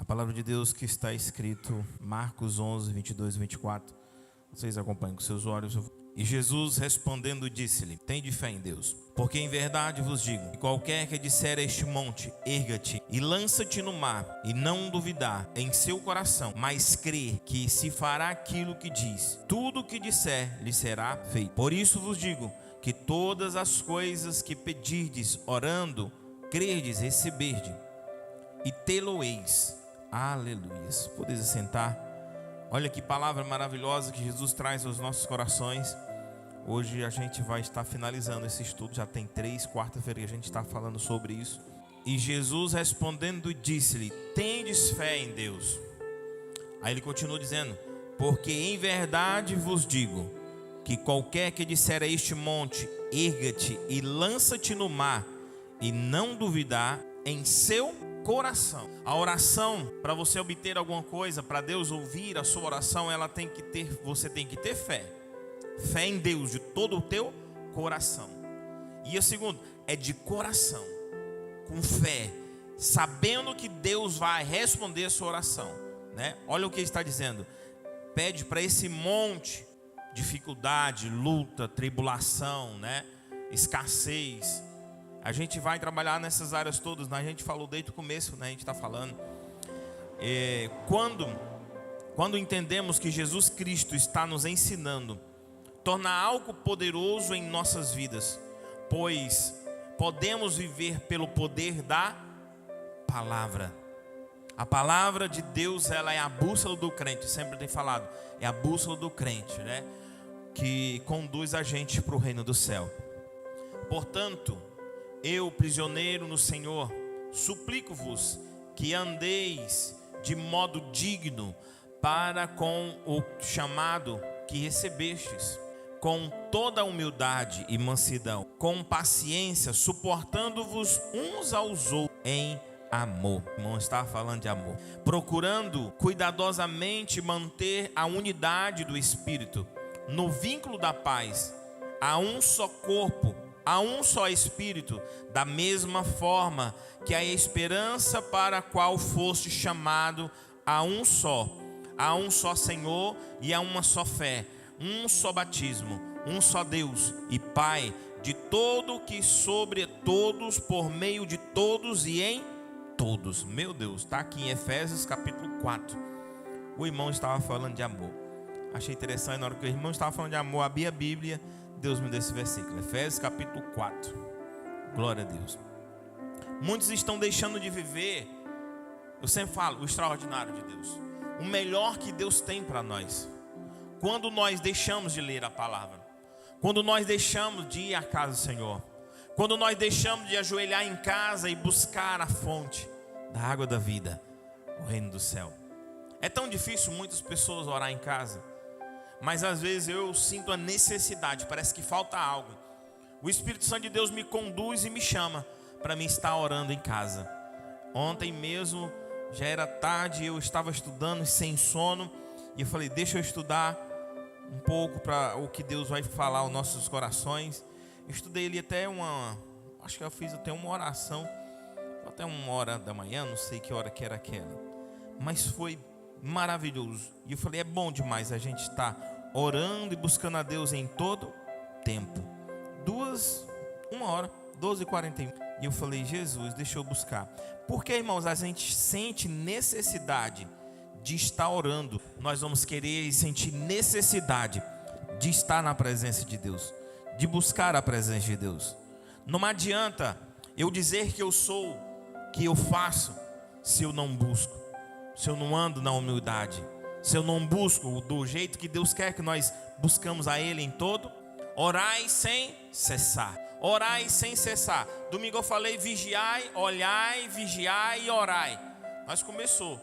A palavra de Deus que está escrito Marcos 11, 22 e 24. Vocês acompanham com seus olhos. E Jesus respondendo disse-lhe: tende fé em Deus, porque em verdade vos digo que qualquer que disser a este monte, erga-te e lança-te no mar, e não duvidar em seu coração, mas crer que se fará aquilo que diz, tudo o que disser lhe será feito. Por isso vos digo que todas as coisas que pedirdes orando, crerdes, receberdes, e tê-lo-eis. Aleluia. Podeis assentar. Olha que palavra maravilhosa que Jesus traz aos nossos corações. Hoje a gente vai estar finalizando esse estudo. Já tem 3 quarta-feira que a gente está falando sobre isso. E Jesus respondendo disse-lhe: tendes fé em Deus. Aí ele continua dizendo: porque em verdade vos digo que qualquer que disser a este monte, erga-te e lança-te no mar, e não duvidar em seu coração. A oração, para você obter alguma coisa, para Deus ouvir a sua oração, você tem que ter fé. Fé em Deus de todo o teu coração. E a segunda é de coração, com fé, sabendo que Deus vai responder a sua oração, né? Olha o que ele está dizendo: pede para esse monte, dificuldade, luta, tribulação, né? Escassez. A gente vai trabalhar nessas áreas todas, né? A gente falou desde o começo, né? A gente está falando. Quando entendemos que Jesus Cristo está nos ensinando, torna algo poderoso em nossas vidas, pois podemos viver pelo poder da palavra. A palavra de Deus, ela é a bússola do crente, sempre tem falado, é a bússola do crente, né? Que conduz a gente para o reino do céu. Portanto, eu, prisioneiro no Senhor, suplico-vos que andeis de modo digno para com o chamado que recebestes, com toda humildade e mansidão, com paciência, suportando-vos uns aos outros em amor. O irmão está falando de amor. Procurando cuidadosamente manter a unidade do Espírito, no vínculo da paz, há um só corpo, há um só Espírito, da mesma forma que a esperança para a qual foste chamado, há um só Senhor e há uma só fé, um só batismo, um só Deus e Pai de todo, que sobre todos, por meio de todos e em todos. Meu Deus, está aqui em Efésios capítulo 4. O irmão estava falando de amor. Achei interessante, na hora que o irmão estava falando de amor, abri a Bíblia, Deus me deu esse versículo, Efésios capítulo 4. Glória a Deus. Muitos estão deixando de viver, eu sempre falo, o extraordinário de Deus, o melhor que Deus tem para nós. Quando nós deixamos de ler a palavra, quando nós deixamos de ir à casa do Senhor, quando nós deixamos de ajoelhar em casa e buscar a fonte da água da vida, o reino do céu. É tão difícil muitas pessoas orar em casa, mas às vezes eu sinto a necessidade, parece que falta algo. O Espírito Santo de Deus me conduz e me chama para mim estar orando em casa. Ontem mesmo, já era tarde, eu estava estudando sem sono, e eu falei, deixa eu estudar um pouco para o que Deus vai falar aos nossos corações. Eu estudei ali até acho que eu fiz até uma oração, até 1h da manhã, não sei que hora que era aquela, mas foi maravilhoso. E eu falei, é bom demais a gente estar orando e buscando a Deus em todo tempo. 1h, 12h41. E eu falei, Jesus, deixa eu buscar. Porque, irmãos, a gente sente necessidade de estar orando. Nós vamos querer sentir necessidade de estar na presença de Deus, de buscar a presença de Deus. Não adianta eu dizer que eu sou, que eu faço, se eu não busco, se eu não ando na humildade, se eu não busco do jeito que Deus quer que nós buscamos a Ele em todo. Orai sem cessar. Orai sem cessar. Domingo eu falei vigiai, olhai, vigiai e orai. Nós começou.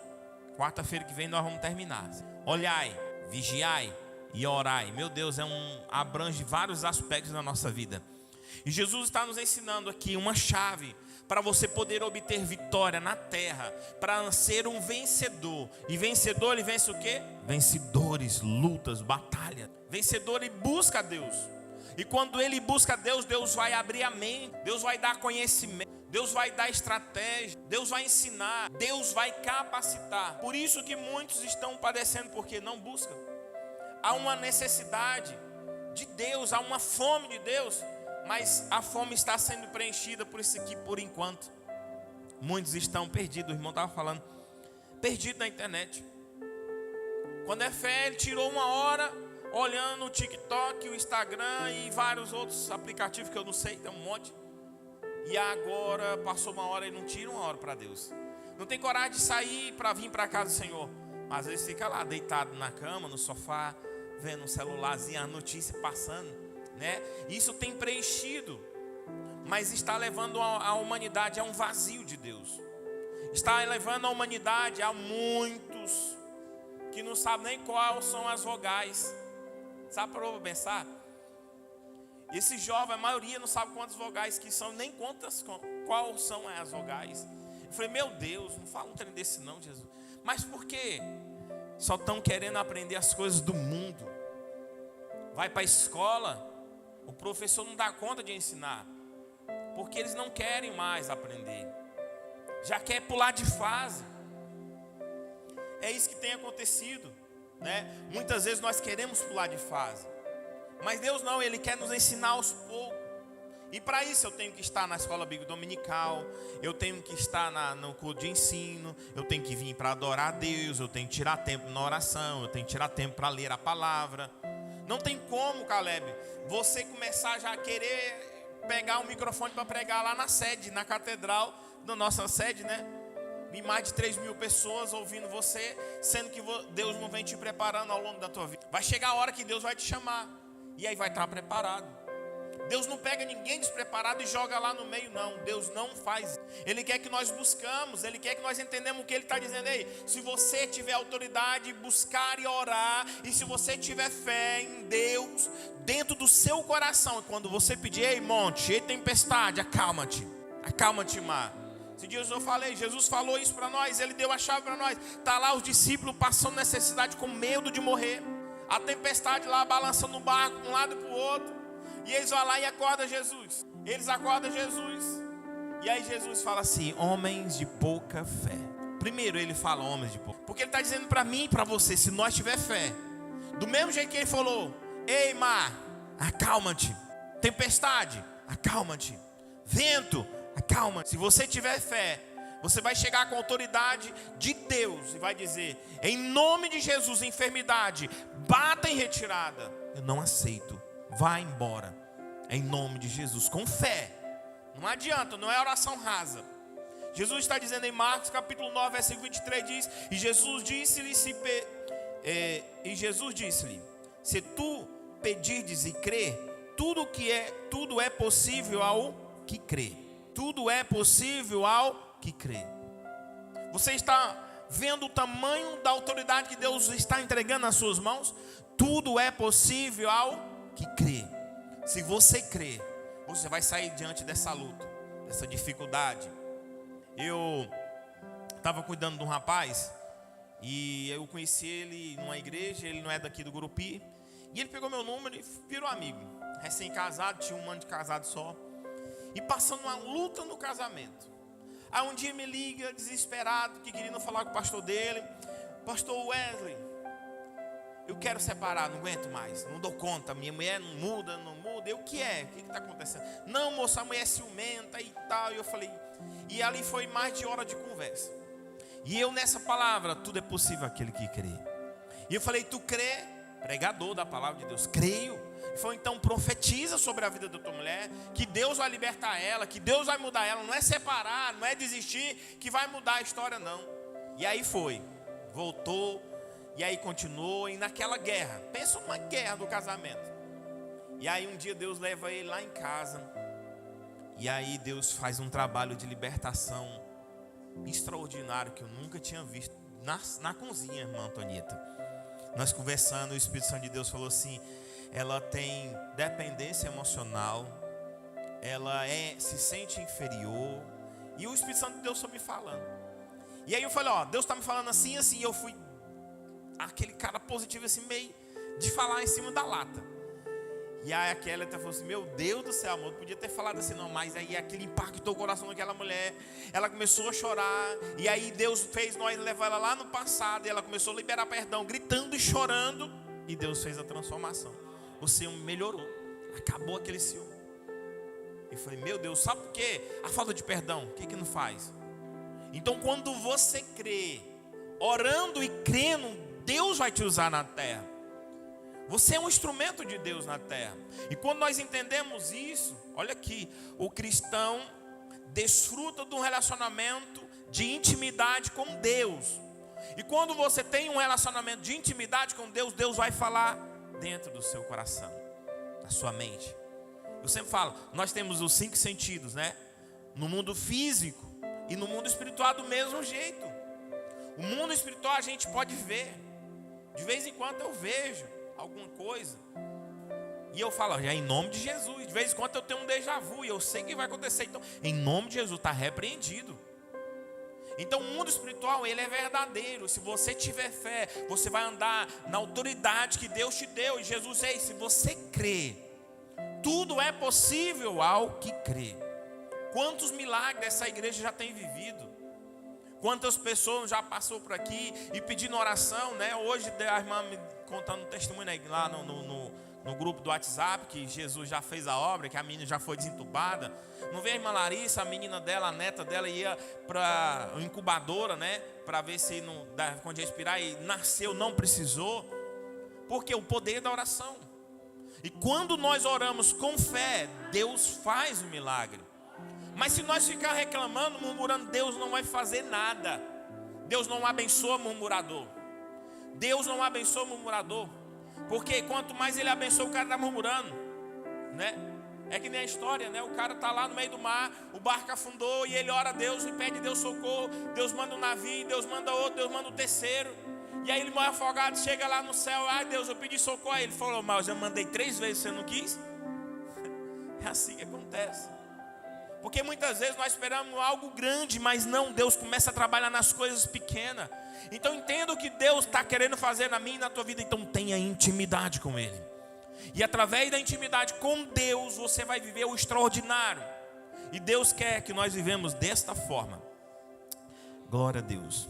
Quarta-feira que vem nós vamos terminar. Olhai, vigiai e orai. Meu Deus, abrange vários aspectos da nossa vida. E Jesus está nos ensinando aqui uma chave para você poder obter vitória na terra, para ser um vencedor. E vencedor, ele vence o quê? Vencedores, lutas, batalha. Vencedor, ele busca a Deus. E quando ele busca a Deus, Deus vai abrir a mente, Deus vai dar conhecimento, Deus vai dar estratégia, Deus vai ensinar, Deus vai capacitar. Por isso que muitos estão padecendo, porque não buscam. Há uma necessidade de Deus, há uma fome de Deus, mas a fome está sendo preenchida por isso aqui por enquanto. Muitos estão perdidos, o irmão estava falando, perdido na internet. Quando é fé, ele tirou uma hora olhando o TikTok, o Instagram e vários outros aplicativos que eu não sei, tem um monte. E agora passou uma hora e não tira uma hora para Deus. Não tem coragem de sair para vir para a casa do Senhor. Mas às vezes fica lá deitado na cama, no sofá, vendo um celularzinho, a notícia passando, né? Isso tem preenchido, mas está levando a humanidade a um vazio de Deus. Está levando a humanidade a muitos que não sabem nem quais são as vogais. Sabe para eu pensar? Esse jovem, a maioria não sabe quantas vogais que são, nem quais são as vogais. Eu falei, meu Deus, não fala um trem desse não, Jesus. Mas por quê? Só estão querendo aprender as coisas do mundo. Vai para a escola, o professor não dá conta de ensinar, porque eles não querem mais aprender. Já quer pular de fase. É isso que tem acontecido, né? Muitas vezes nós queremos pular de fase, mas Deus não, Ele quer nos ensinar aos poucos. E para isso eu tenho que estar na escola bíblica dominical, eu tenho que estar no culto de ensino, eu tenho que vir para adorar a Deus, eu tenho que tirar tempo na oração, eu tenho que tirar tempo para ler a palavra. Não tem como, Caleb, você começar já a querer pegar o microfone para pregar lá na sede, na catedral da nossa sede, né? E mais de 3.000 pessoas ouvindo você, sendo que Deus não vem te preparando ao longo da tua vida. Vai chegar a hora que Deus vai te chamar, e aí vai estar preparado. Deus não pega ninguém despreparado e joga lá no meio, não. Deus não faz. Ele quer que nós buscamos, Ele quer que nós entendamos o que Ele está dizendo aí. Se você tiver autoridade, buscar e orar, e se você tiver fé em Deus, dentro do seu coração, quando você pedir, ei monte, ei tempestade, acalma-te, acalma-te, mar. Esse dia eu falei, Jesus falou isso para nós, Ele deu a chave para nós. Está lá os discípulos passando necessidade com medo de morrer. A tempestade lá balançando o barco de um lado para o outro. E eles vão lá e acordam Jesus. Eles acordam Jesus. E aí Jesus fala assim, homens de pouca fé. Primeiro ele fala homens de pouca, porque ele está dizendo para mim e para você, se nós tiver fé, do mesmo jeito que ele falou, ei mar, acalma-te. Tempestade, acalma-te. Vento, acalma-te. Se você tiver fé, você vai chegar com a autoridade de Deus e vai dizer, em nome de Jesus, enfermidade, bata em retirada. Eu não aceito. Vai embora, em nome de Jesus, com fé. Não adianta, não é oração rasa. Jesus está dizendo em Marcos capítulo 9, versículo 23, diz, e Jesus disse-lhe, se tu pedirdes e crer, tudo é possível ao que crê. Tudo é possível ao que crê. Você está vendo o tamanho da autoridade que Deus está entregando nas suas mãos? Tudo é possível ao que crê. Se você crê, você vai sair diante dessa luta, dessa dificuldade. Eu estava cuidando de um rapaz e eu conheci ele numa igreja. Ele não é daqui do Gurupi, e ele pegou meu número e virou amigo. Recém-casado, tinha um ano de casado só, e passando uma luta no casamento. Aí um dia me liga desesperado, que queria falar com o pastor dele. Pastor Wesley, eu quero separar, não aguento mais, não dou conta, minha mulher não muda. Eu, o que é? O que está acontecendo? Não, moça, a mulher é ciumenta e tal. E eu falei, e ali foi mais de hora de conversa. E eu nessa palavra, tudo é possível aquele que crê. E eu falei, tu crê? Pregador da palavra de Deus, creio. Ele falou, então profetiza sobre a vida da tua mulher, que Deus vai libertar ela, que Deus vai mudar ela. Não é separar, não é desistir que vai mudar a história, não. E aí foi, voltou. E aí continuou, e naquela guerra, pensa numa guerra do casamento. E aí um dia Deus leva ele lá em casa. E aí Deus faz um trabalho de libertação extraordinário que eu nunca tinha visto na cozinha, irmã Antonieta. Nós conversando, o Espírito Santo de Deus falou assim, ela tem dependência emocional, ela se sente inferior. E o Espírito Santo de Deus foi me falando. E aí eu falei, Deus está me falando assim, assim. E eu fui aquele cara positivo assim, meio de falar em cima da lata. E aí a Kelly até falou assim: meu Deus do céu, amor, podia ter falado assim não, mas aí aquele impactou o coração daquela mulher. Ela começou a chorar. E aí Deus fez nós levar ela lá no passado. E ela começou a liberar perdão, gritando e chorando. E Deus fez a transformação. O ciúme melhorou. Acabou aquele ciúme. E falei: meu Deus, sabe por quê? A falta de perdão, o que não faz? Então quando você crê, orando e crendo, Deus vai te usar na terra. Você é um instrumento de Deus na terra. E quando nós entendemos isso, olha aqui, o cristão desfruta de um relacionamento de intimidade com Deus. E quando você tem um relacionamento de intimidade com Deus, Deus vai falar dentro do seu coração, da sua mente. Eu sempre falo, nós temos os 5 sentidos, né? No mundo físico e no mundo espiritual do mesmo jeito. O mundo espiritual a gente pode ver. De vez em quando eu vejo alguma coisa e eu falo, já em nome de Jesus. De vez em quando eu tenho um déjà vu e eu sei que vai acontecer. Então, em nome de Jesus, está repreendido. Então o mundo espiritual, ele é verdadeiro. Se você tiver fé, você vai andar na autoridade que Deus te deu. E Jesus disse: se você crê, tudo é possível ao que crê. Quantos milagres essa igreja já tem vivido? Quantas pessoas já passou por aqui e pedindo oração, né? Hoje a irmã me contando um testemunho lá no grupo do WhatsApp, que Jesus já fez a obra, que a menina já foi desentubada. Não vê a irmã Larissa, a menina dela, a neta dela ia para a incubadora, né? Para ver se não dá conta de respirar, e nasceu, não precisou. Porque o poder da oração. E quando nós oramos com fé, Deus faz o milagre. Mas se nós ficar reclamando, murmurando, Deus não vai fazer nada. Deus não abençoa murmurador. Deus não abençoa murmurador. Porque quanto mais ele abençoa, o cara está murmurando, né? É que nem a história, né? O cara está lá no meio do mar, o barco afundou e ele ora a Deus e pede a Deus socorro. Deus manda um navio, Deus manda outro, Deus manda o terceiro. E aí ele morre afogado, chega lá no céu: ai Deus, eu pedi socorro. Aí ele falou: mas eu mandei 3 vezes, você não quis? É assim que acontece. Porque muitas vezes nós esperamos algo grande, mas não, Deus começa a trabalhar nas coisas pequenas. Então entenda o que Deus está querendo fazer na minha e na tua vida. Então tenha intimidade com Ele. E através da intimidade com Deus, você vai viver o extraordinário. E Deus quer que nós vivemos desta forma. Glória a Deus.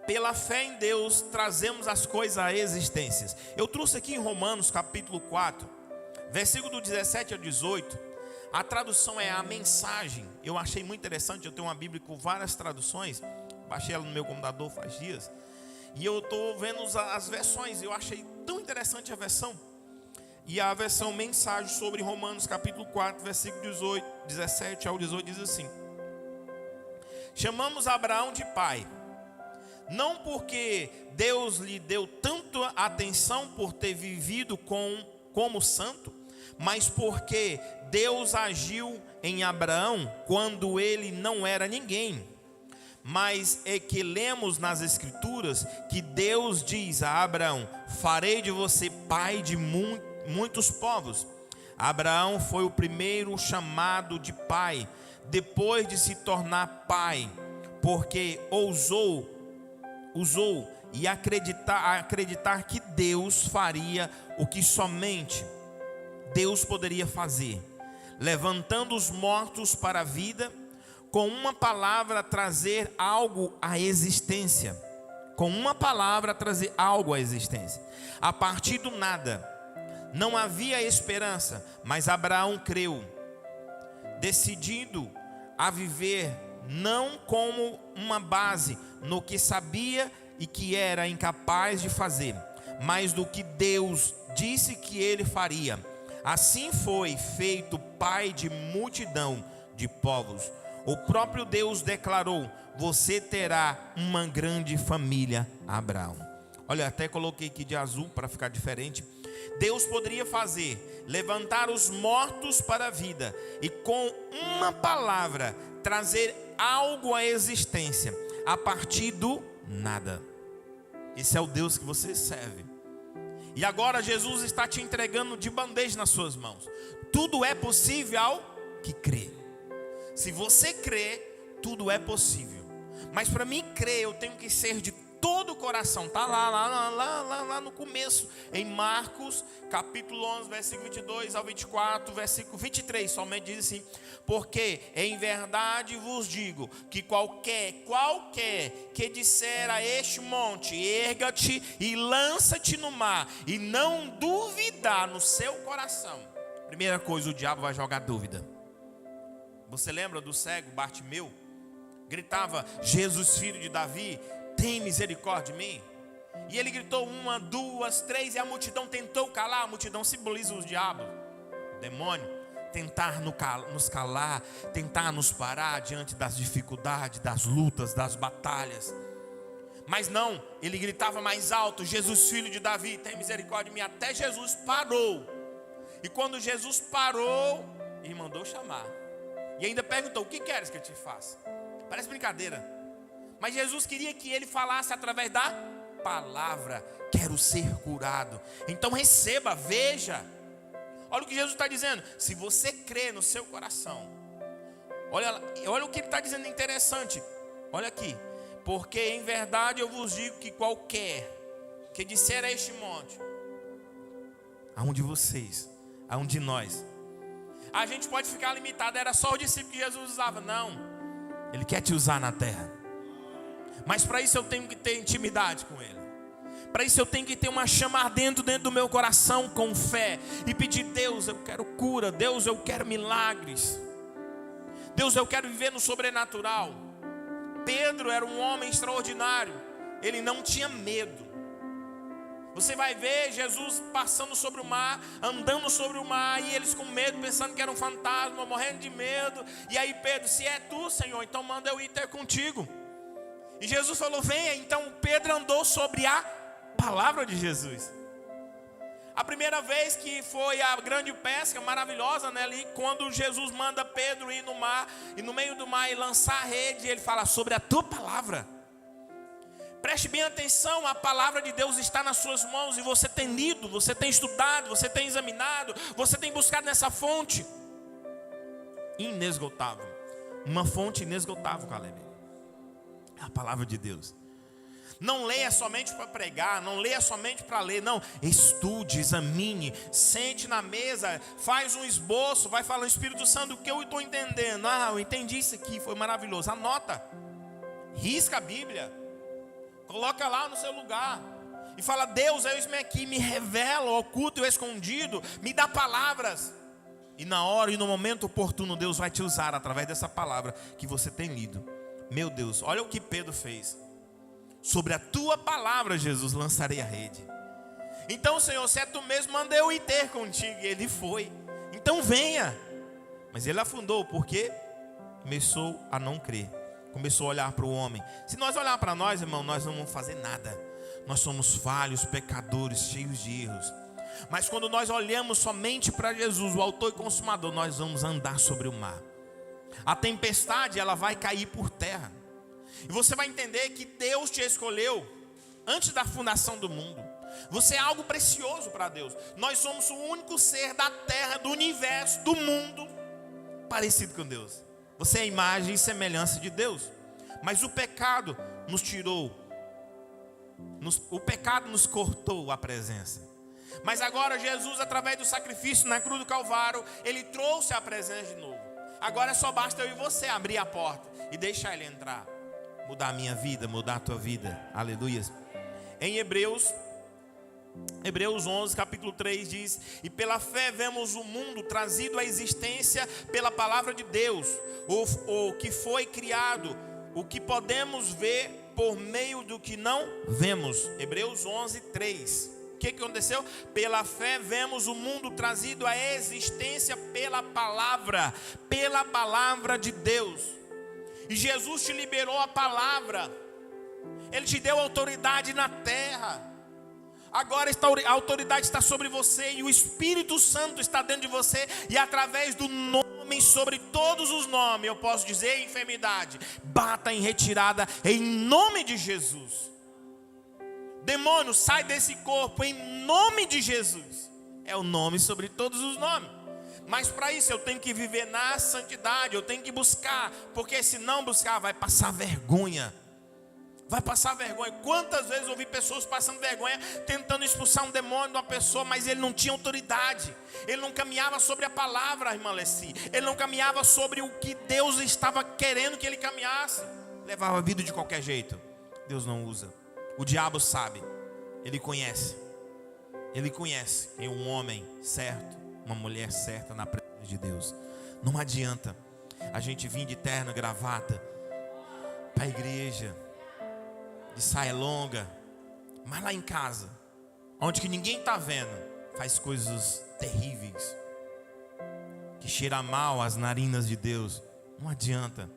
Pela fé em Deus, trazemos as coisas à existência. Eu trouxe aqui em Romanos capítulo 4, versículo do 17 ao 18. A tradução é a mensagem. Eu achei muito interessante. Eu tenho uma Bíblia com várias traduções. Baixei ela no meu computador faz dias. E eu estou vendo as versões. Eu achei tão interessante a versão. E a versão mensagem sobre Romanos capítulo 4, versículo 17 ao 18 diz assim: chamamos Abraão de pai, não porque Deus lhe deu tanto atenção por ter vivido como santo, mas porque Deus agiu em Abraão quando ele não era ninguém. Mas é que lemos nas Escrituras que Deus diz a Abraão: farei de você pai de muitos povos. Abraão foi o primeiro chamado de pai, depois de se tornar pai, porque ousou e acreditar que Deus faria o que somente Deus poderia fazer, levantando os mortos para a vida, com uma palavra trazer algo à existência. Com uma palavra trazer algo à existência. A partir do nada, não havia esperança, mas Abraão creu, decidido a viver não como uma base no que sabia e que era incapaz de fazer, mas do que Deus disse que ele faria. Assim foi feito pai de multidão de povos. O próprio Deus declarou: você terá uma grande família, Abraão. Olha, até coloquei aqui de azul para ficar diferente. Deus poderia fazer, levantar os mortos para a vida e com uma palavra trazer algo à existência, a partir do nada. Esse é o Deus que você serve. E agora Jesus está te entregando de bandeja nas suas mãos. Tudo é possível ao que crê. Se você crê, tudo é possível. Mas para mim crer, eu tenho que ser de todo o coração. Está lá no começo, em Marcos, capítulo 11, versículo 22 ao 24, versículo 23, somente diz assim: porque em verdade vos digo, que qualquer que disser a este monte, erga-te e lança-te no mar, e não duvidar no seu coração. Primeira coisa, o diabo vai jogar dúvida. Você lembra do cego Bartimeu? Gritava: Jesus, filho de Davi, tem misericórdia de mim. E ele gritou 1, 2, 3, e a multidão tentou calar. A multidão simboliza os diabos, o demônio. Tentar nos calar, tentar nos parar diante das dificuldades, das lutas, das batalhas. Mas não, ele gritava mais alto: Jesus, filho de Davi, tem misericórdia de mim. Até Jesus parou. E quando Jesus parou, ele mandou chamar. E ainda perguntou: o que queres que eu te faça? Parece brincadeira, mas Jesus queria que ele falasse através da palavra: quero ser curado. Então receba, veja. Olha o que Jesus está dizendo. Se você crê no seu coração, olha o que ele está dizendo interessante. Olha aqui: porque em verdade eu vos digo que qualquer que disser a este monte, a um de vocês, a um de nós. A gente pode ficar limitado, era só o discípulo que Jesus usava. Não, Ele quer te usar na terra. Mas para isso eu tenho que ter intimidade com Ele. Para isso eu tenho que ter uma chama ardendo dentro do meu coração com fé. E pedir: Deus, eu quero cura. Deus, eu quero milagres. Deus, eu quero viver no sobrenatural. Pedro era um homem extraordinário. Ele não tinha medo. Você vai ver Jesus passando sobre o mar, andando sobre o mar, e eles com medo, pensando que era um fantasma, morrendo de medo. E aí Pedro: se é tu, Senhor, então manda eu ir ter contigo. E Jesus falou: venha. Então Pedro andou sobre a palavra de Jesus. A primeira vez que foi a grande pesca maravilhosa, né, ali, quando Jesus manda Pedro ir no mar, e no meio do mar, e lançar a rede, ele fala: sobre a tua palavra. Preste bem atenção, a palavra de Deus está nas suas mãos, e você tem lido, você tem estudado, você tem examinado, você tem buscado nessa fonte inesgotável. Uma fonte inesgotável, Caleb. É a palavra de Deus. Não leia somente para pregar, não leia somente para ler, não. Estude, examine, sente na mesa, faz um esboço, vai falando: Espírito Santo, o que eu estou entendendo? Eu entendi isso aqui, foi maravilhoso. Anota, risca a Bíblia, coloca lá no seu lugar e fala: Deus, eis-me aqui, me revela o oculto e o escondido, me dá palavras. E na hora e no momento oportuno, Deus vai te usar através dessa palavra que você tem lido. Meu Deus, olha o que Pedro fez. Sobre a tua palavra, Jesus, lançarei a rede. Então, Senhor, se é tu mesmo, manda eu ir ter contigo. E ele foi. Então venha. Mas ele afundou, porque começou a não crer. Começou a olhar para o homem. Se nós olhar para nós, irmão, nós não vamos fazer nada. Nós somos falhos, pecadores, cheios de erros. Mas quando nós olhamos somente para Jesus, o autor e consumador, nós vamos andar sobre o mar. A tempestade, ela vai cair por terra. E você vai entender que Deus te escolheu antes da fundação do mundo. Você é algo precioso para Deus. Nós somos o único ser da terra, do universo, do mundo parecido com Deus. Você é a imagem e semelhança de Deus. Mas o pecado nos tirou. O pecado nos cortou a presença. Mas agora Jesus, através do sacrifício na cruz do Calvário, Ele trouxe a presença de novo. Agora só basta eu e você abrir a porta e deixar Ele entrar. Mudar a minha vida, mudar a tua vida. Aleluia. Em Hebreus 11, capítulo 3 diz: e pela fé vemos o mundo trazido à existência pela palavra de Deus, o que foi criado, o que podemos ver por meio do que não vemos. Hebreus 11, 3. O que aconteceu? Pela fé vemos o mundo trazido à existência pela palavra de Deus. E Jesus te liberou a palavra. Ele te deu autoridade na terra. Agora a autoridade está sobre você, e o Espírito Santo está dentro de você. E através do nome sobre todos os nomes, eu posso dizer: enfermidade, bata em retirada em nome de Jesus. Demônio, sai desse corpo em nome de Jesus. É o nome sobre todos os nomes. Mas para isso eu tenho que viver na santidade, eu tenho que buscar, porque se não buscar vai passar vergonha. Vai passar vergonha. Quantas vezes eu vi pessoas passando vergonha, tentando expulsar um demônio de uma pessoa, mas ele não tinha autoridade. Ele não caminhava sobre a palavra, irmã Lessie. Ele não caminhava sobre o que Deus estava querendo que ele caminhasse. Levava a vida de qualquer jeito. Deus não usa. O diabo sabe. Ele conhece. Ele conhece em um homem certo, uma mulher certa na presença de Deus. Não adianta a gente vir de terno, gravata para a igreja, de saia longa, mas lá em casa, onde que ninguém está vendo, faz coisas terríveis, que cheira mal as narinas de Deus. Não adianta.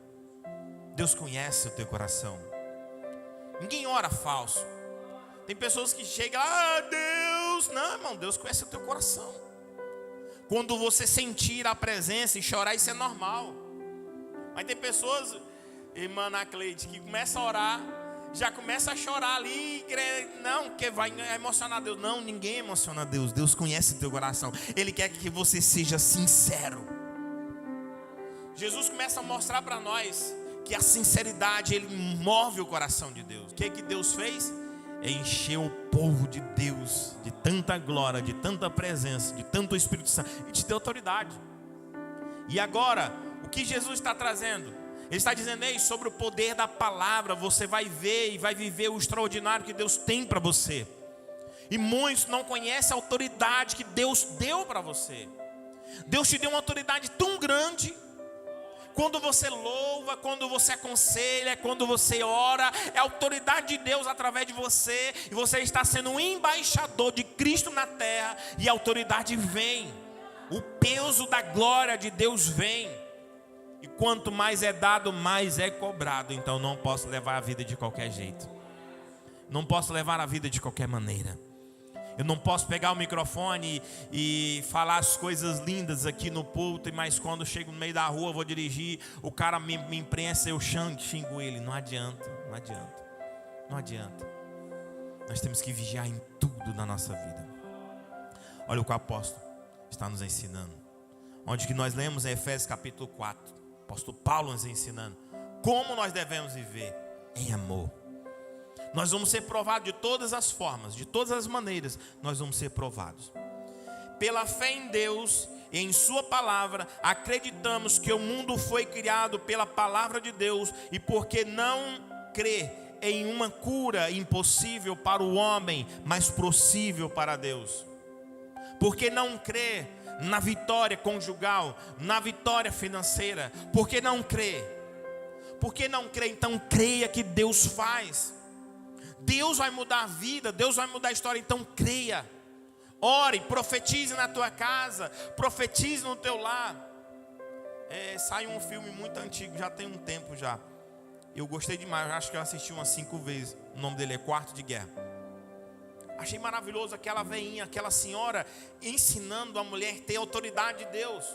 Deus conhece o teu coração. Ninguém ora falso. Tem pessoas que chegam, Deus, não, irmão, Deus conhece o teu coração. Quando você sentir a presença e chorar, isso é normal. Mas tem pessoas, irmã Ana Cleide, que começa a orar, já começa a chorar ali, não, que vai emocionar Deus. Não, ninguém emociona Deus. Deus conhece o teu coração. Ele quer que você seja sincero. Jesus começa a mostrar para nós que a sinceridade, ele move o coração de Deus. O que Deus fez? Encheu o povo de Deus de tanta glória, de tanta presença, de tanto Espírito Santo, e te deu autoridade. E agora, o que Jesus está trazendo? Ele está dizendo, ei, sobre o poder da palavra, você vai ver e vai viver o extraordinário que Deus tem para você. E muitos não conhecem a autoridade que Deus deu para você. Deus te deu uma autoridade tão grande. Quando você louva, quando você aconselha, quando você ora, é a autoridade de Deus através de você. E você está sendo um embaixador de Cristo na terra. E a autoridade vem. O peso da glória de Deus vem. E quanto mais é dado, mais é cobrado. Então não posso levar a vida de qualquer jeito. Não posso levar a vida de qualquer maneira. Eu não posso pegar o microfone e falar as coisas lindas aqui no púlpito, mas quando chego no meio da rua, vou dirigir, o cara me imprensa, eu xingo ele. Não adianta, não adianta, não adianta. Nós temos que vigiar em tudo na nossa vida. Olha o que o apóstolo está nos ensinando. Onde que nós lemos em Efésios capítulo 4. O apóstolo Paulo nos ensinando como nós devemos viver em amor. Nós vamos ser provados de todas as formas, de todas as maneiras, nós vamos ser provados. Pela fé em Deus e em sua palavra, acreditamos que o mundo foi criado pela palavra de Deus, e porque não crê em uma cura impossível para o homem, mas possível para Deus. Porque não crê na vitória conjugal, na vitória financeira. Porque não crê. Porque não crê, então creia que Deus faz. Deus vai mudar a vida, Deus vai mudar a história, então creia. Ore, profetize na tua casa, profetize no teu lar. Saiu um filme muito antigo, já tem um tempo já. Eu gostei demais, acho que eu assisti umas 5 vezes. O nome dele é Quarto de Guerra. Achei maravilhoso aquela veinha, aquela senhora ensinando a mulher a ter autoridade de Deus.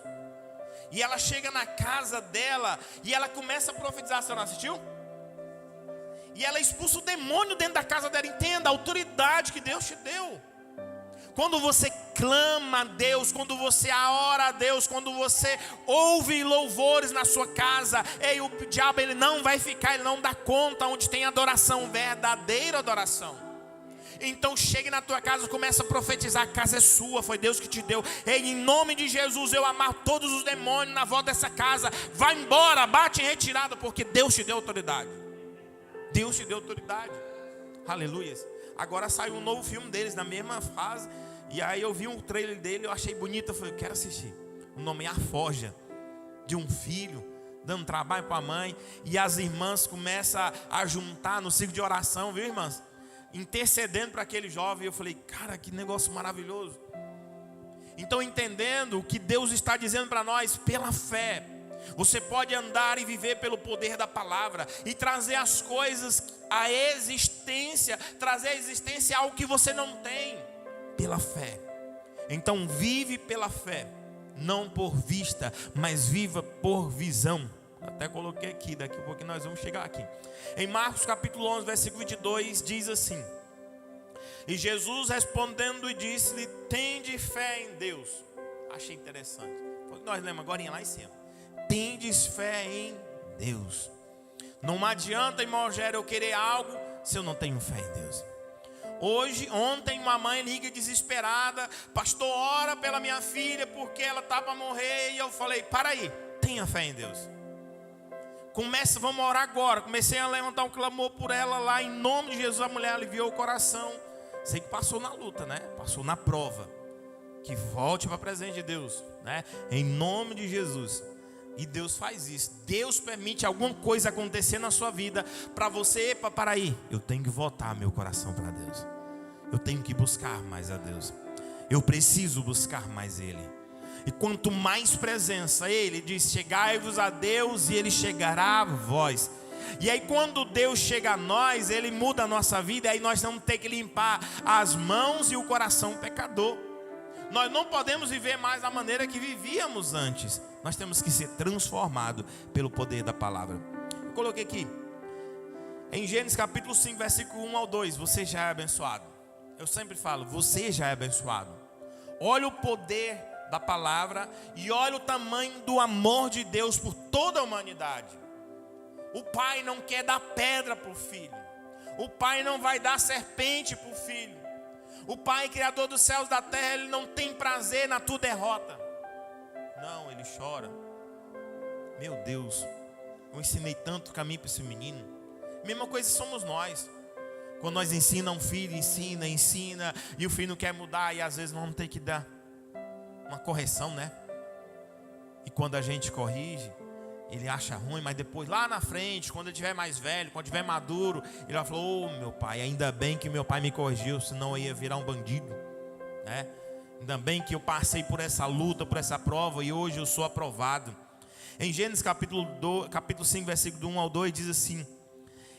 E ela chega na casa dela e ela começa a profetizar. Você não assistiu? E ela expulsa o demônio dentro da casa dela. Entenda a autoridade que Deus te deu. Quando você clama a Deus, quando você ora a Deus, quando você ouve louvores na sua casa, o diabo ele não vai ficar, ele não dá conta onde tem adoração, verdadeira adoração. Então chegue na tua casa, começa a profetizar, a casa é sua, foi Deus que te deu. Em nome de Jesus eu amarro todos os demônios na volta dessa casa. Vai embora, bate em retirada, porque Deus te deu autoridade. Deus te deu autoridade. Aleluia. Agora saiu um novo filme deles, na mesma fase. E aí eu vi um trailer dele, eu achei bonito. Eu falei, eu quero assistir. O nome é A Forja. De um filho, dando trabalho para a mãe. E as irmãs começam a juntar no ciclo de oração, viu, irmãs? Intercedendo para aquele jovem. Eu falei, cara, que negócio maravilhoso. Então, entendendo o que Deus está dizendo para nós, pela fé, você pode andar e viver pelo poder da palavra e trazer as coisas à existência, trazer à existência algo que você não tem, pela fé. Então vive pela fé, não por vista, mas viva por visão. Até coloquei aqui, daqui a pouco nós vamos chegar aqui. Em Marcos capítulo 11, versículo 22, diz assim: e Jesus respondendo e disse-lhe, tende fé em Deus. Achei interessante, foi o que nós lemos agora lá em cima. Tendes fé em Deus. Não adianta, irmão Rogério, eu querer algo se eu não tenho fé em Deus? Ontem uma mãe liga desesperada: pastor, ora pela minha filha porque ela está para morrer. E eu falei: para aí, tenha fé em Deus. Vamos orar agora. Comecei a levantar um clamor por ela lá, em nome de Jesus. A mulher aliviou o coração. Sei que passou na luta, né? Passou na prova. Que volte para a presença de Deus, né? Em nome de Jesus. E Deus faz isso. Deus permite alguma coisa acontecer na sua vida para você: para aí, eu tenho que voltar meu coração para Deus. Eu tenho que buscar mais a Deus. Eu preciso buscar mais Ele. E quanto mais presença, Ele diz: chegai-vos a Deus e Ele chegará a vós. E aí quando Deus chega a nós, Ele muda a nossa vida. E aí nós vamos ter que limpar as mãos e o coração pecador. Nós não podemos viver mais da maneira que vivíamos antes. Nós temos que ser transformados pelo poder da palavra. Eu coloquei aqui em Gênesis capítulo 5, versículo 1 ao 2. Você já é abençoado. Eu sempre falo: você já é abençoado. Olha o poder da palavra e olha o tamanho do amor de Deus por toda a humanidade. O pai não quer dar pedra para o filho. O pai não vai dar serpente para o filho. O pai, criador dos céus e da terra, ele não tem prazer na tua derrota. Não, ele chora. Meu Deus, eu ensinei tanto caminho para esse menino. Mesma coisa somos nós. Quando nós ensinamos um filho, ensina, e o filho não quer mudar, e às vezes nós vamos ter que dar uma correção, né? E quando a gente corrige, ele acha ruim, mas depois lá na frente, quando ele estiver mais velho, quando estiver maduro, ele vai falar: ô meu pai, ainda bem que meu pai me corrigiu, senão eu ia virar um bandido, né? Ainda bem que eu passei por essa luta, por essa prova, e hoje eu sou aprovado. Em Gênesis capítulo 5, versículo 1 ao 2, diz assim: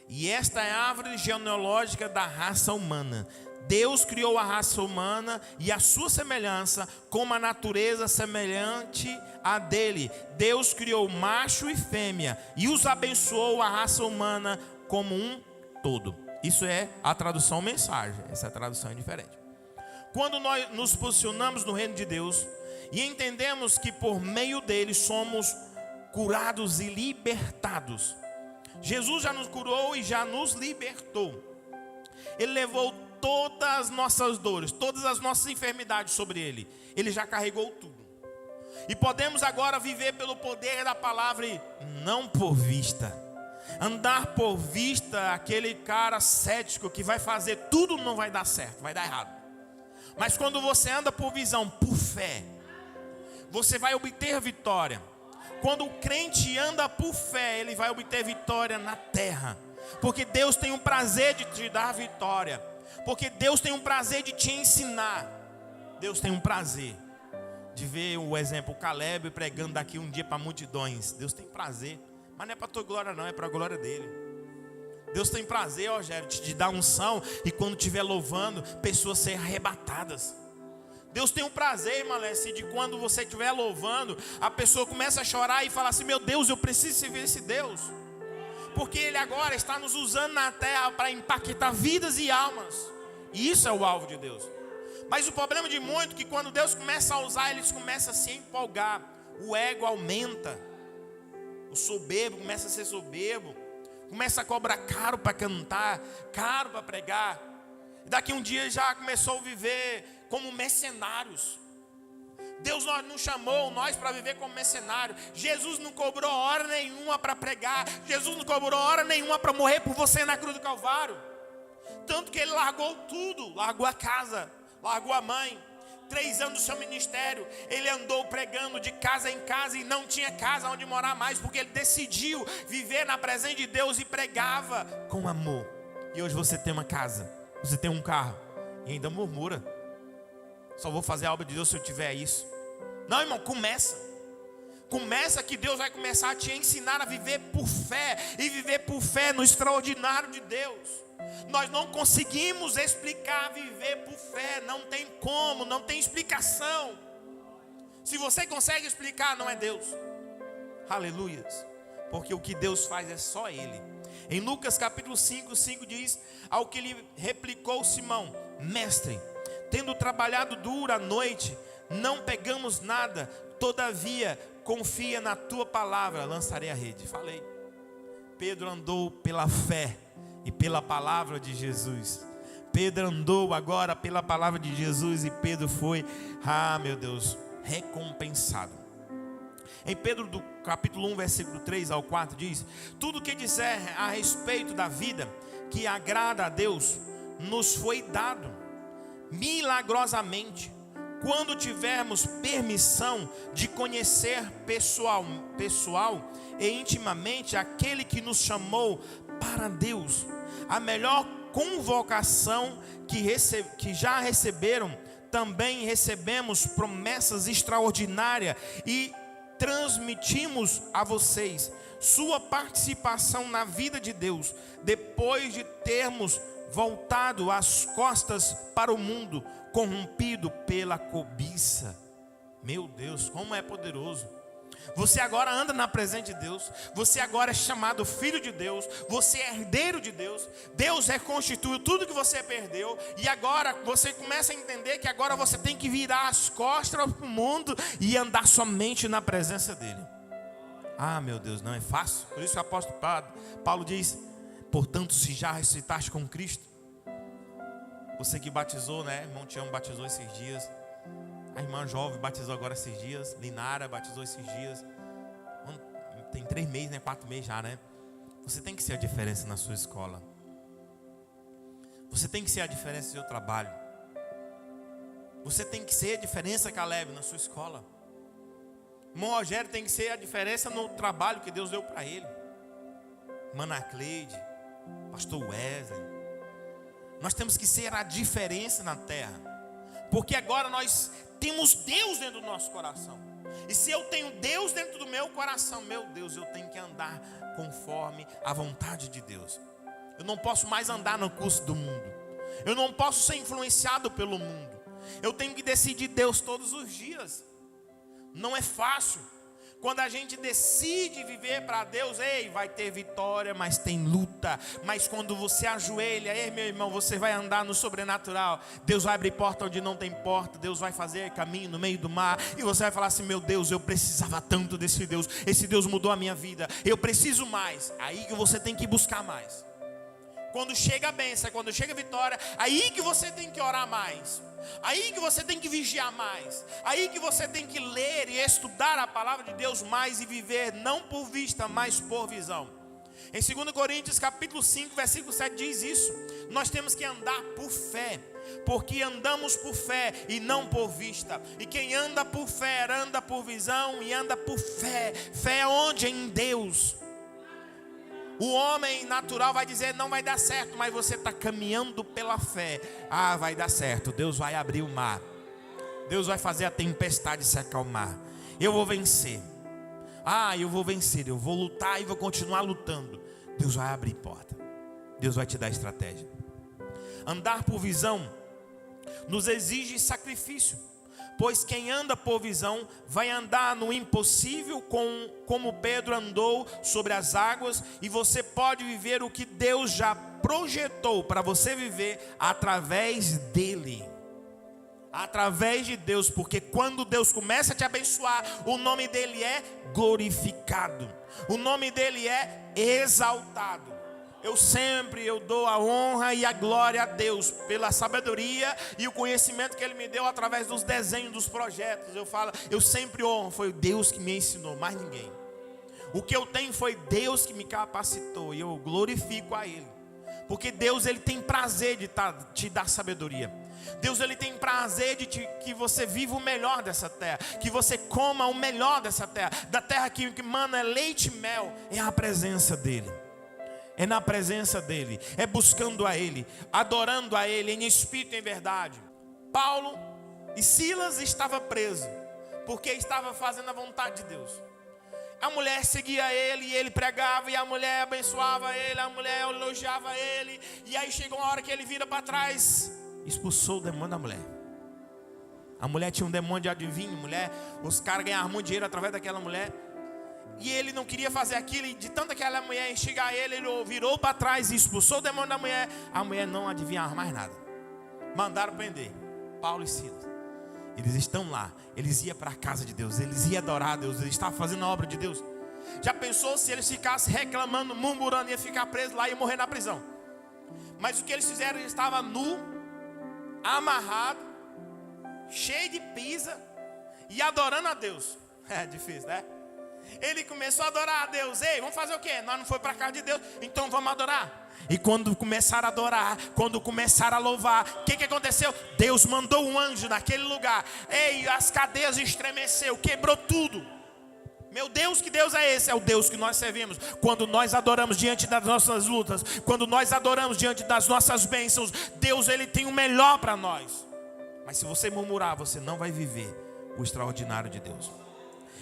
e esta é a árvore genealógica da raça humana. Deus criou a raça humana e a sua semelhança, como a natureza semelhante a dele. Deus criou macho e fêmea e os abençoou, a raça humana, como um todo. Isso é a tradução mensagem. Essa tradução é diferente. Quando nós nos posicionamos no reino de Deus e entendemos que por meio dele somos curados e libertados. Jesus já nos curou e já nos libertou. Ele levou todas as nossas dores, todas as nossas enfermidades sobre Ele. Ele já carregou tudo. E podemos agora viver pelo poder da palavra e não por vista. Andar por vista, aquele cara cético que vai fazer tudo, não vai dar certo, vai dar errado. Mas quando você anda por visão, por fé, você vai obter vitória. Quando o crente anda por fé, ele vai obter vitória na terra. Porque Deus tem um prazer de te dar vitória. Porque Deus tem um prazer de te ensinar. Deus tem um prazer de ver o exemplo, o Caleb pregando daqui um dia para multidões. Deus tem prazer. Mas não é para a tua glória não, é para a glória dele. Deus tem prazer, Rogério, de te dar unção. E quando estiver louvando, pessoas serem arrebatadas. Deus tem um prazer, Malesse, de quando você estiver louvando, a pessoa começa a chorar e fala assim: meu Deus, eu preciso servir esse Deus. Porque Ele agora está nos usando na terra para impactar vidas e almas. E isso é o alvo de Deus. Mas o problema de muito é que quando Deus começa a usar, eles começam a se empolgar. O ego aumenta. O soberbo começa a ser soberbo. Começa a cobrar caro para cantar, caro para pregar. E daqui um dia já começou a viver como mercenários. Deus não chamou nós para viver como mercenário. Jesus não cobrou hora nenhuma para pregar. Jesus não cobrou hora nenhuma para morrer por você na cruz do Calvário. Tanto que Ele largou tudo. Largou a casa, largou a mãe. 3 anos do seu ministério, Ele andou pregando de casa em casa e não tinha casa onde morar mais, porque Ele decidiu viver na presença de Deus e pregava com amor. E hoje você tem uma casa, você tem um carro e ainda murmura: só vou fazer a obra de Deus se eu tiver isso. Não, irmão, começa que Deus vai começar a te ensinar a viver por fé. E viver por fé no extraordinário de Deus. Nós não conseguimos explicar viver por fé. Não tem como, não tem explicação. Se você consegue explicar, não é Deus. Aleluias. Porque o que Deus faz é só Ele. Em Lucas capítulo 5 diz: ao que lhe replicou Simão: mestre, tendo trabalhado duro a noite, não pegamos nada, todavia confia na tua palavra, lançarei a rede. Falei. Pedro andou pela fé e pela palavra de Jesus. Pedro andou agora pela palavra de Jesus e Pedro foi, meu Deus, recompensado. Em Pedro do capítulo 1, versículo 3 ao 4 diz: tudo que disser a respeito da vida que agrada a Deus, nos foi dado milagrosamente, quando tivermos permissão de conhecer pessoal e intimamente aquele que nos chamou para Deus. A melhor convocação que já receberam, também recebemos promessas extraordinárias e transmitimos a vocês sua participação na vida de Deus, depois de termos voltado as costas para o mundo corrompido pela cobiça. Meu Deus, como é poderoso! Você agora anda na presença de Deus. Você agora é chamado filho de Deus. Você é herdeiro de Deus. Deus reconstituiu tudo que você perdeu. E agora você começa a entender que agora você tem que virar as costas para o mundo e andar somente na presença dele. Meu Deus, não é fácil. Por isso que o apóstolo Paulo diz: portanto, se já ressuscitaste com Cristo. Você que batizou, né? Irmão Tião batizou esses dias. A irmã jovem batizou agora esses dias. Linara batizou esses dias. Tem 3 meses, né? 4 meses já, né? Você tem que ser a diferença na sua escola. Você tem que ser a diferença no seu trabalho. Você tem que ser a diferença, Caleb, na sua escola. Irmão Rogério tem que ser a diferença no trabalho que Deus deu para ele. Irmã Cleide, pastor Wesley. Nós temos que ser a diferença na terra. Porque agora nós temos Deus dentro do nosso coração. E se eu tenho Deus dentro do meu coração, meu Deus, eu tenho que andar conforme a vontade de Deus. Eu não posso mais andar no curso do mundo. Eu não posso ser influenciado pelo mundo. Eu tenho que decidir Deus todos os dias. Não é fácil. Quando a gente decide viver para Deus, vai ter vitória, mas tem luta. Mas quando você ajoelha, meu irmão, você vai andar no sobrenatural. Deus vai abrir porta onde não tem porta. Deus vai fazer caminho no meio do mar. E você vai falar assim: meu Deus, eu precisava tanto desse Deus. Esse Deus mudou a minha vida. Eu preciso mais. Aí que você tem que buscar mais. Quando chega a bênção, quando chega a vitória, aí que você tem que orar mais. Aí que você tem que vigiar mais. Aí que você tem que ler e estudar a palavra de Deus mais e viver não por vista, mas por visão. Em 2 Coríntios capítulo 5, versículo 7 diz isso. Nós temos que andar por fé, porque andamos por fé e não por vista. E quem anda por fé, anda por visão e anda por fé. Fé é onde? Em Deus. O homem natural vai dizer: não vai dar certo, mas você está caminhando pela fé. Vai dar certo, Deus vai abrir o mar, Deus vai fazer a tempestade se acalmar. Eu vou vencer. Eu vou vencer, eu vou lutar e vou continuar lutando. Deus vai abrir porta, Deus vai te dar estratégia. Andar por visão nos exige sacrifício, pois quem anda por visão vai andar no impossível, como Pedro andou sobre as águas. E você pode viver o que Deus já projetou para você viver através dele. Através de Deus, porque quando Deus começa a te abençoar, o nome dele é glorificado, o nome dele é exaltado. Eu dou a honra e a glória a Deus pela sabedoria e o conhecimento que Ele me deu através dos desenhos, dos projetos. Eu sempre honro, foi Deus que me ensinou, mais ninguém. O que eu tenho foi Deus que me capacitou e eu glorifico a Ele. Porque Deus, Ele tem prazer de te dar sabedoria. Deus, Ele tem prazer de que você viva o melhor dessa terra, que você coma o melhor dessa terra, da terra que mana leite e mel. É a presença dEle. É na presença dEle, é buscando a Ele, adorando a Ele em espírito e em verdade. Paulo e Silas estavam presos, porque estava fazendo a vontade de Deus. A mulher seguia ele e ele pregava, e a mulher abençoava ele, a mulher elogiava ele. E aí chegou uma hora que ele vira para trás, expulsou o demônio da mulher. A mulher tinha um demônio de adivinho, os caras ganhavam muito dinheiro através daquela mulher. E ele não queria fazer aquilo, e de tanto aquela mulher instigar ele virou para trás e expulsou o demônio da mulher. A mulher não adivinhava mais nada. Mandaram prender Paulo e Silas. Eles estão lá, eles iam para a casa de Deus, eles iam adorar a Deus, eles estavam fazendo a obra de Deus. Já pensou se eles ficassem reclamando, murmurando, ia ficar preso lá e ia morrer na prisão? Mas o que eles fizeram? Ele estava nu, amarrado, cheio de pisa e adorando a Deus. É difícil, né? Ele começou a adorar a Deus. Ei, vamos fazer o quê? Nós não foi para a casa de Deus, então vamos adorar. E quando começaram a adorar, quando começaram a louvar, o que aconteceu? Deus mandou um anjo naquele lugar. Ei, as cadeias estremeceu, quebrou tudo. Meu Deus, que Deus é esse? É o Deus que nós servimos. Quando nós adoramos diante das nossas lutas, quando nós adoramos diante das nossas bênçãos, Deus, Ele tem o melhor para nós. Mas se você murmurar, você não vai viver o extraordinário de Deus.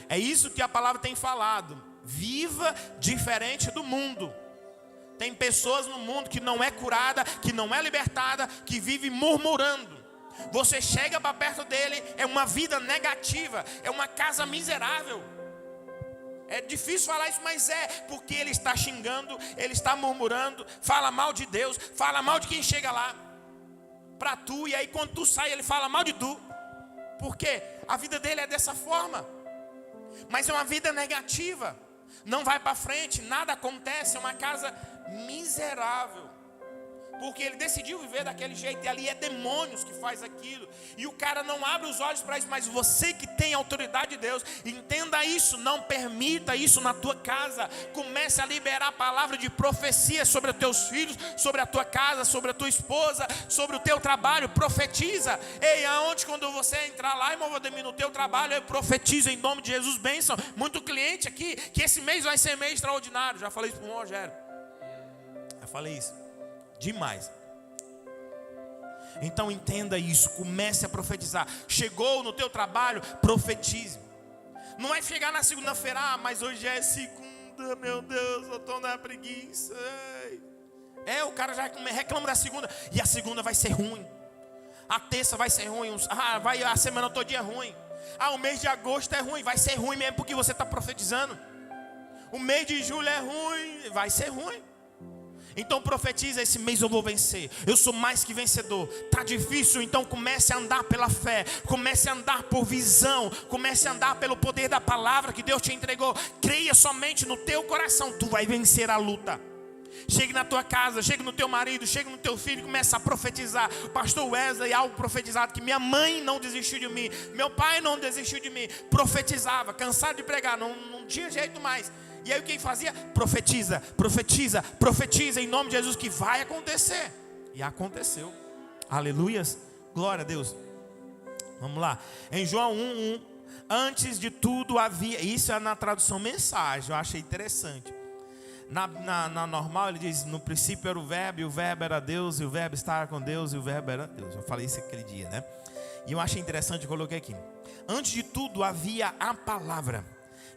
É isso que a palavra tem falado. Viva diferente do mundo. Tem pessoas no mundo que não é curada, que não é libertada, que vive murmurando. Você chega para perto dele, é uma vida negativa, é uma casa miserável. É difícil falar isso, mas é porque ele está xingando, ele está murmurando, fala mal de Deus, fala mal de quem chega lá para tu, e aí quando tu sai ele fala mal de tu. Porque a vida dele é dessa forma. Mas é uma vida negativa. Não vai para frente, nada acontece, é uma casa miserável. Porque ele decidiu viver daquele jeito, e ali é demônios que faz aquilo. E o cara não abre os olhos para isso. Mas você que tem a autoridade de Deus, entenda isso, não permita isso na tua casa. Comece a liberar a palavra de profecia sobre os teus filhos, sobre a tua casa, sobre a tua esposa, sobre o teu trabalho. Profetiza. Ei, aonde quando você entrar lá, irmão Valdemir, no teu trabalho, eu profetizo em nome de Jesus, bênção. Muito cliente aqui, que esse mês vai ser mês extraordinário. Já falei isso para o Rogério. Já falei isso. Demais. Então entenda isso, comece a profetizar. Chegou no teu trabalho, profetize. Não é chegar na segunda-feira, mas hoje já é segunda, meu Deus, eu estou na preguiça. O cara já reclama da segunda, e a segunda vai ser ruim. A terça vai ser ruim, vai a semana todinha ruim. O mês de agosto é ruim, vai ser ruim mesmo porque você está profetizando. O mês de julho é ruim, vai ser ruim. Então profetiza: esse mês eu vou vencer, eu sou mais que vencedor. Está difícil, então comece a andar pela fé, comece a andar por visão, comece a andar pelo poder da palavra que Deus te entregou. Creia somente no teu coração, tu vai vencer a luta. Chegue na tua casa, chegue no teu marido, chegue no teu filho, começa a profetizar. Pastor Wesley, algo profetizado, que minha mãe não desistiu de mim, meu pai não desistiu de mim. Profetizava, cansado de pregar, não tinha jeito mais. E aí o que fazia? Profetiza, profetiza, profetiza em nome de Jesus que vai acontecer. E aconteceu. Aleluias, glória a Deus. Vamos lá, em João 1:1, antes de tudo havia, isso é na tradução mensagem, eu achei interessante. Na normal ele diz: no princípio era o verbo, e o verbo era Deus, e o verbo estava com Deus, e o verbo era Deus. Eu falei isso aquele dia, né? E eu achei interessante, eu coloquei aqui: antes de tudo havia a palavra,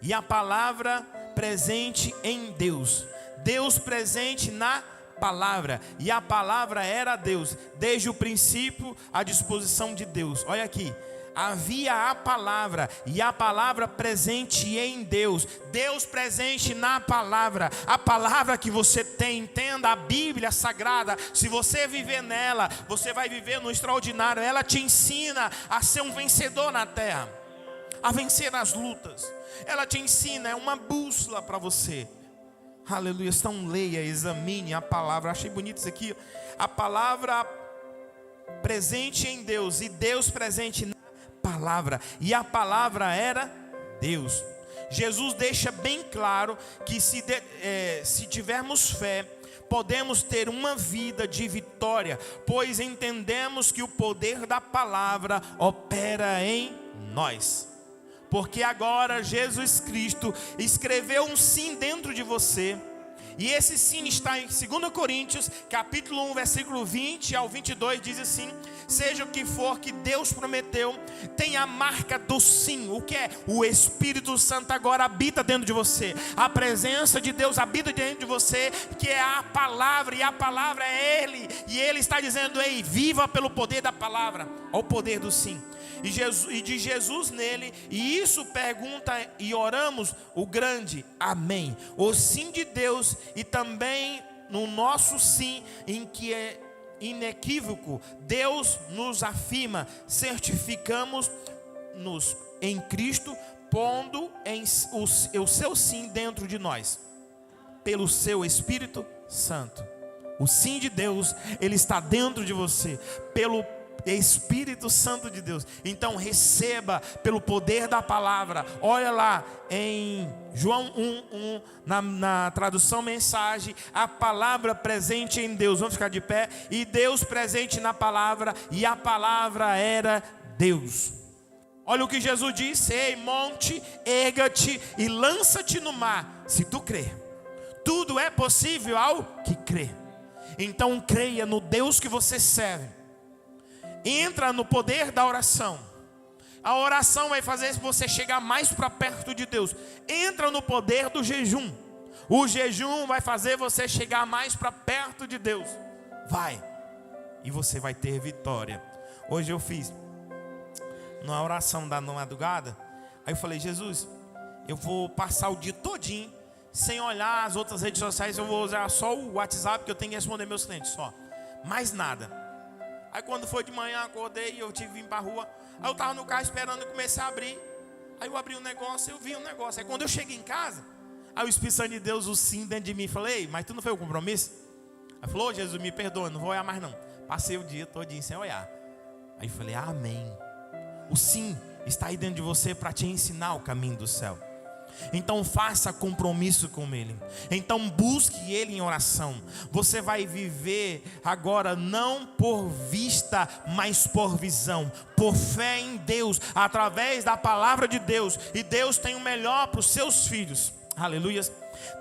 e a palavra presente em Deus, Deus presente na palavra, e a palavra era Deus, desde o princípio à disposição de Deus. Olha aqui, havia a palavra, e a palavra presente em Deus, Deus presente na palavra. A palavra que você tem, entenda, a Bíblia Sagrada, se você viver nela, você vai viver no extraordinário. Ela te ensina a ser um vencedor na terra, a vencer as lutas. Ela te ensina, é uma bússola para você. Aleluia. Então leia, examine a palavra. Achei bonito isso aqui. A palavra presente em Deus, e Deus presente na palavra, e a palavra era Deus. Jesus deixa bem claro que se tivermos fé, podemos ter uma vida de vitória, pois entendemos que o poder da palavra opera em nós. Porque agora Jesus Cristo escreveu um sim dentro de você. E esse sim está em 2 Coríntios, capítulo 1, versículo 20 ao 22, diz assim: seja o que for que Deus prometeu, tem a marca do sim. O que é? O Espírito Santo agora habita dentro de você. A presença de Deus habita dentro de você, que é a palavra, e a palavra é Ele. E Ele está dizendo: ei, viva pelo poder da palavra. Olha o poder do sim. E de Jesus nele, e isso pergunta e oramos o grande amém. O sim de Deus, e também no nosso sim, em que é inequívoco, Deus nos afirma, certificamos-nos em Cristo, pondo o seu sim dentro de nós, pelo seu Espírito Santo. O sim de Deus, ele está dentro de você, pelo Espírito Santo de Deus. Então receba pelo poder da palavra. Olha lá em João 1:1, na tradução mensagem, a palavra presente em Deus. Vamos ficar de pé. E Deus presente na palavra, e a palavra era Deus. Olha o que Jesus disse: ei monte, erga-te e lança-te no mar, se tu crer. Tudo é possível ao que crê. Então creia no Deus que você serve. Entra no poder da oração. A oração vai fazer você chegar mais para perto de Deus. Entra no poder do jejum. O jejum vai fazer você chegar mais para perto de Deus. Vai. E você vai ter vitória. Hoje eu fiz uma oração da madrugada. Aí eu falei: Jesus, eu vou passar o dia todinho sem olhar as outras redes sociais. Eu vou usar só o WhatsApp, que eu tenho que responder meus clientes só. Mais nada. Aí quando foi de manhã, acordei e eu tive que vir para a rua. Aí eu estava no carro esperando e comecei a abrir. Aí eu abri um negócio, eu vi um negócio. Aí quando eu cheguei em casa, aí o Espírito Santo de Deus, o sim dentro de mim, falei: ei, mas tu não foi o compromisso? Aí falou: Jesus, me perdoa, não vou olhar mais não. Passei o dia todinho sem olhar. Aí eu falei: amém. O sim está aí dentro de você para te ensinar o caminho do céu. Então faça compromisso com Ele. Então busque Ele em oração. Você vai viver agora não por vista, mas por visão, por fé em Deus, através da palavra de Deus. E Deus tem o melhor para os seus filhos. Aleluia.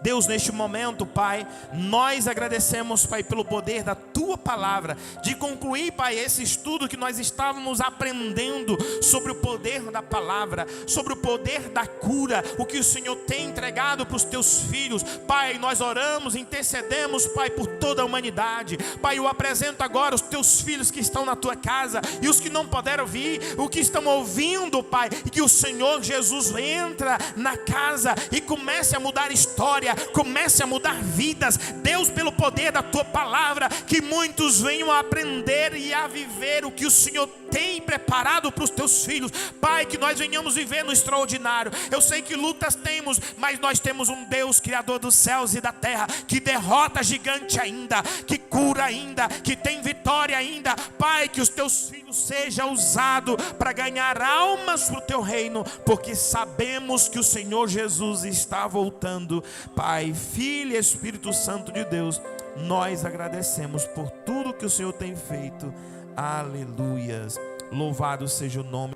Deus, neste momento, Pai, nós agradecemos, Pai, pelo poder da Tua palavra, de concluir, Pai, esse estudo que nós estávamos aprendendo sobre o poder da palavra, sobre o poder da cura, o que o Senhor tem entregado para os Teus filhos. Pai, nós oramos, intercedemos, Pai, por toda a humanidade. Pai, eu apresento agora os Teus filhos que estão na Tua casa e os que não puderam vir, o que estão ouvindo, Pai, e que o Senhor Jesus entra na casa e comece a mudar história, comece a mudar vidas. Deus, pelo poder da Tua palavra, que muitos venham a aprender e a viver o que o Senhor tem preparado para os Teus filhos. Pai, que nós venhamos viver no extraordinário. Eu sei que lutas temos, mas nós temos um Deus criador dos céus e da terra, que derrota gigante ainda, que cura ainda, que tem vitória ainda. Pai, que os Teus filhos sejam usados para ganhar almas para o Teu reino, porque sabemos que o Senhor Jesus está voltando. Pai, Filho e Espírito Santo de Deus, nós agradecemos por tudo que o Senhor tem feito. Aleluias. Louvado seja o nome